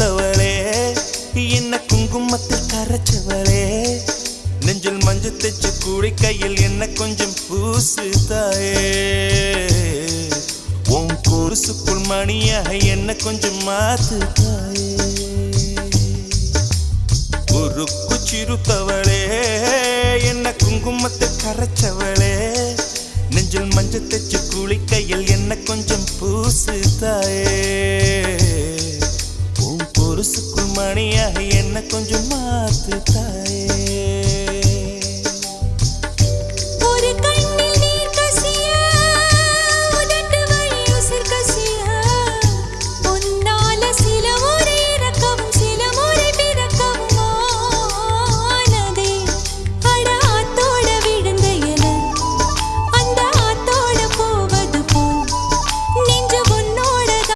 சிறுத்தவளே என்ன குங்குமத்தில் கரைச்சவளே நெஞ்சில் மஞ்சள் தைச்சு கூடி கையில் என்ன கொஞ்சம் பூசு தாயே உன் கொலுசுக்குள் மணியாக என்ன கொஞ்சம் மாத்து தாயே உருக்கு சிறுத்தவளே என்ன குங்குமத்தை கரைச்சவளே நெஞ்சில் மஞ்சள் தைச்சு கூலி கையில் என்ன கொஞ்சம் பூசு தாயே உன் கொலுசுக்குள் மணியாக என்ன கொஞ்சம் மாத்து தாயே